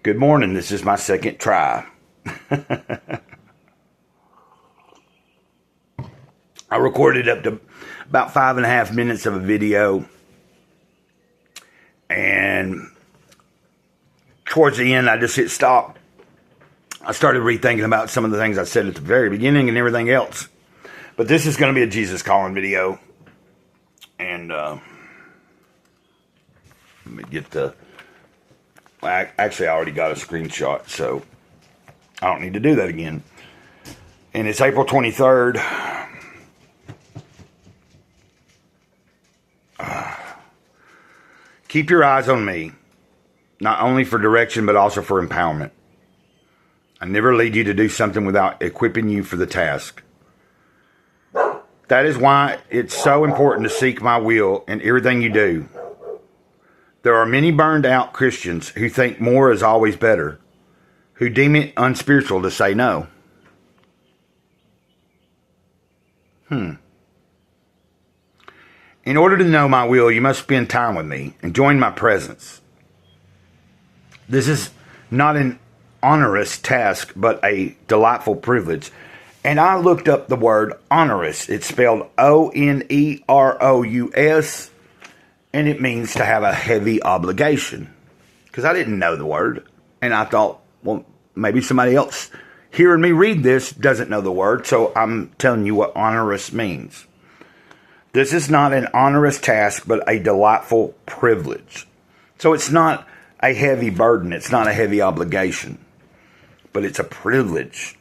Good morning. This is my second try. I recorded up to about 5.5 minutes of a video, and towards the end I just hit stop. I started rethinking about some of the things I said at the very beginning and everything else. But this is going to be a Jesus calling video. And let me get the... Actually, I already got a screenshot, so I don't need to do that again. And it's April 23rd. Keep your eyes on me, not only for direction, but also for empowerment. I never lead you to do something without equipping you for the task. That is why it's so important to seek my will in everything you do. There are many burned out Christians who think more is always better, who deem it unspiritual to say no. In order to know my will, you must spend time with me and join my presence. This is not an onerous task, but a delightful privilege. And I looked up the word onerous. It's spelled O-N-E-R-O-U-S. And it means to have a heavy obligation. Because I didn't know the word. And I thought, well, maybe somebody else hearing me read this doesn't know the word. So I'm telling you what onerous means. This is not an onerous task, but a delightful privilege. So it's not a heavy burden. It's not a heavy obligation. But it's a privilege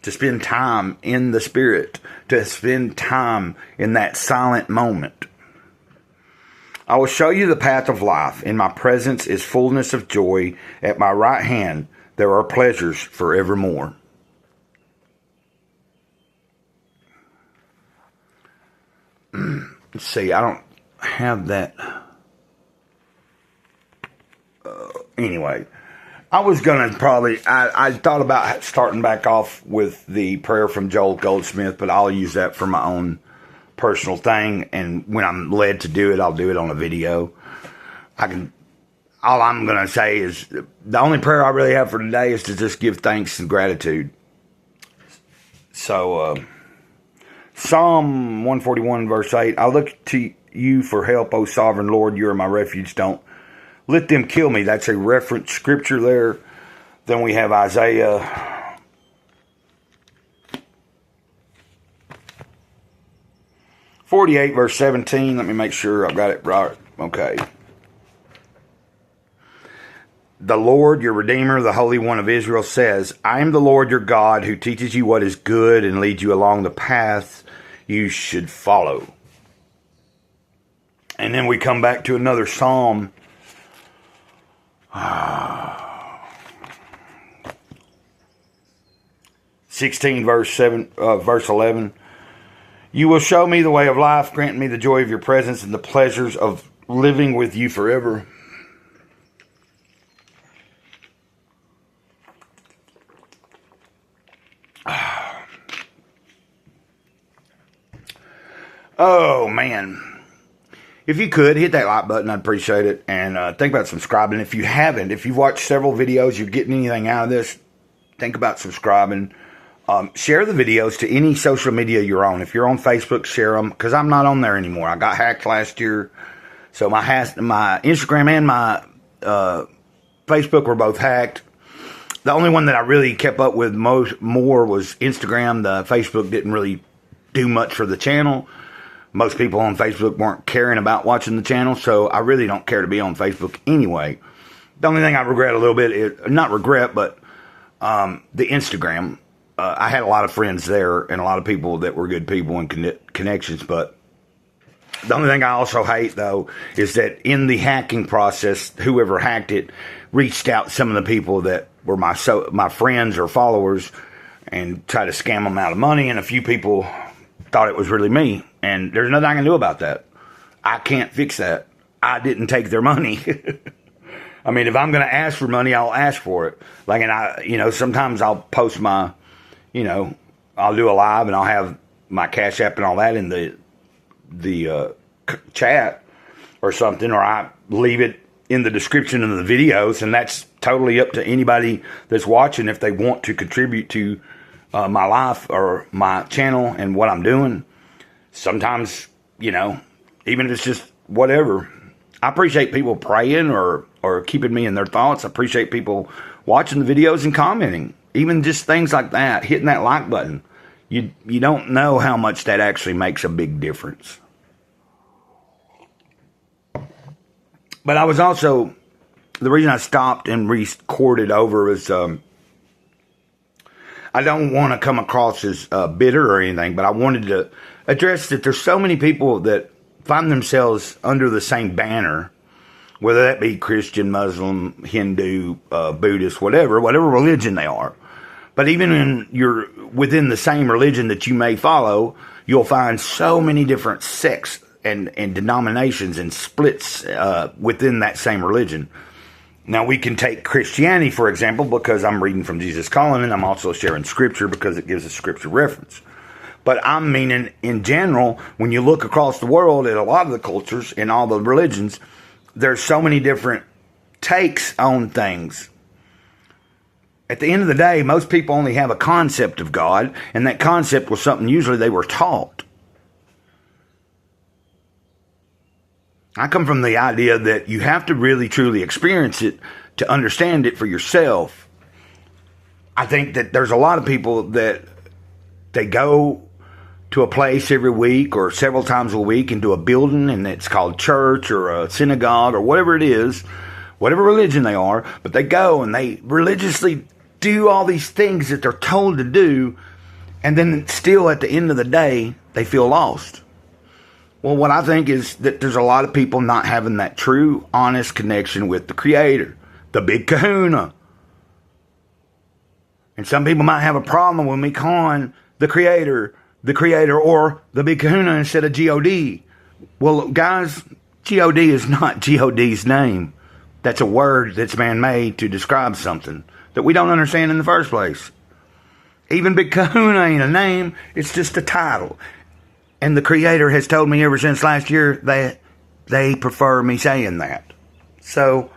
to spend time in the Spirit. To spend time in that silent moment. I will show you the path of life. In my presence is fullness of joy. At my right hand there are pleasures forevermore. Let's see, I don't have that. Anyway, I was going to probably, I thought about starting back off with the prayer from Joel Goldsmith, but I'll use that for my own personal thing, and when I'm led to do it, I'll do it on a video. All I'm going to say is, the only prayer I really have for today is to just give thanks and gratitude. So, Psalm 141 verse 8, I look to you for help, O sovereign Lord, you are my refuge, don't let them kill me. That's a reference scripture there. Then we have Isaiah 48 verse 17. Let me make sure I've got it right. Okay. The Lord, your Redeemer, the Holy One of Israel says, I am the Lord your God who teaches you what is good and leads you along the path you should follow. And then we come back to another Psalm. 16 verse 11. You will show me the way of life, grant me the joy of your presence and the pleasures of living with you forever. Oh, man. If you could, hit that like button. I'd appreciate it. And think about subscribing. If you haven't, if you've watched several videos, you're getting anything out of this, think about subscribing. Share the videos to any social media you're on. If you're on Facebook, share them, because I'm not on there anymore. I got hacked last year, so my Instagram and my Facebook were both hacked. The only one that I really kept up with more was Instagram. The Facebook didn't really do much for the channel. Most people on Facebook weren't caring about watching the channel, so I really don't care to be on Facebook anyway. The only thing I regret a little bit is, not regret, but the Instagram. I had a lot of friends there and a lot of people that were good people and connections, but the only thing I also hate, though, is that in the hacking process, whoever hacked it reached out to some of the people that were my friends or followers and tried to scam them out of money, and a few people thought it was really me, and there's nothing I can do about that. I can't fix that. I didn't take their money. I mean, if I'm going to ask for money, I'll ask for it. Like, and sometimes I'll post my, I'll do a live and I'll have my Cash App and all that in the chat or something, or I leave it in the description of the videos, and that's totally up to anybody that's watching if they want to contribute to my life or my channel and what I'm doing. Sometimes, you know, even if it's just whatever. I appreciate people praying or keeping me in their thoughts. I appreciate people watching the videos and commenting. Even just things like that, hitting that like button. You don't know how much that actually makes a big difference. But I was also, the reason I stopped and recorded over is I don't want to come across as bitter or anything, but I wanted to address that there's so many people that find themselves under the same banner, whether that be Christian, Muslim, Hindu, Buddhist, whatever religion they are. But even when you're within the same religion that you may follow, you'll find so many different sects and denominations and splits within that same religion. Now, we can take Christianity, for example, because I'm reading from Jesus Calling, and I'm also sharing scripture because it gives a scripture reference. But I'm meaning, in general, when you look across the world at a lot of the cultures and all the religions, there's so many different takes on things. At the end of the day, most people only have a concept of God, and that concept was something usually they were taught. I come from the idea that you have to really, truly experience it to understand it for yourself. I think that there's a lot of people that they go to a place every week or several times a week into a building, and it's called church or a synagogue or whatever it is, whatever religion they are, but they go and they religiously do all these things that they're told to do, and then still at the end of the day, they feel lost. Well, what I think is that there's a lot of people not having that true, honest connection with the Creator, the Big Kahuna. And some people might have a problem with me calling the Creator, or the Big Kahuna instead of G-O-D. Well, guys, G-O-D is not G-O-D's name. That's a word that's man-made to describe something that we don't understand in the first place. Even Big Kahuna ain't a name, it's just a title. And the Creator has told me ever since last year that they prefer me saying that. So,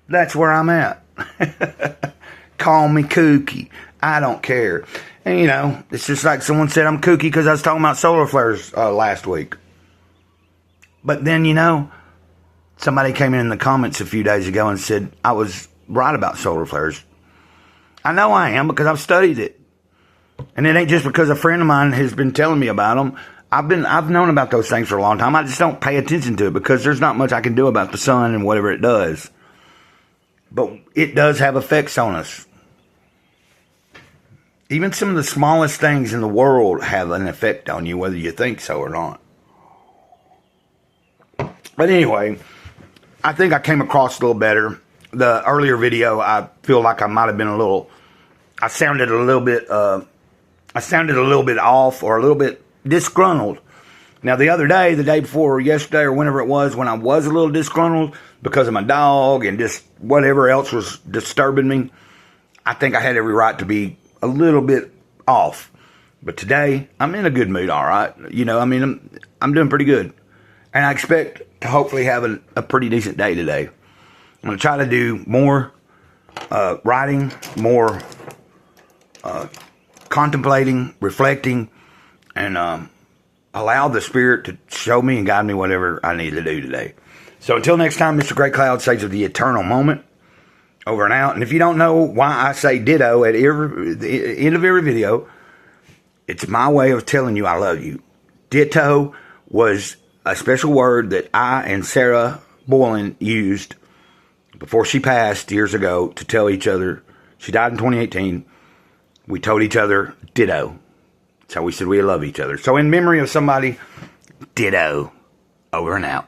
that's where I'm at. Call me kooky. I don't care. And, you know, it's just like someone said I'm kooky because I was talking about solar flares last week. But then, you know, somebody came in the comments a few days ago and said I was right about solar flares. I know I am because I've studied it. And it ain't just because a friend of mine has been telling me about them. I've known about those things for a long time. I just don't pay attention to it because there's not much I can do about the sun and whatever it does. But it does have effects on us. Even some of the smallest things in the world have an effect on you, whether you think so or not. But anyway, I think I came across a little better. The earlier video, I feel like I might have been I sounded a little bit off or a little bit disgruntled. Now, the other day, the day before yesterday or whenever it was, when I was a little disgruntled because of my dog and just whatever else was disturbing me, I think I had every right to be a little bit off. But today, I'm in a good mood, all right? You know, I mean, I'm doing pretty good. And I expect to hopefully have a pretty decent day today. I'm going to try to do more writing, more contemplating, reflecting, and allow the Spirit to show me and guide me whatever I need to do today. So until next time, Mr. Great Cloud says of the eternal moment, over and out. And if you don't know why I say ditto at the end of every video, it's my way of telling you I love you. Ditto was a special word that I and Sarah Boylan used before she passed years ago to tell each other. She died in 2018. We told each other ditto. That's how we said we love each other. So in memory of somebody, ditto. Over and out.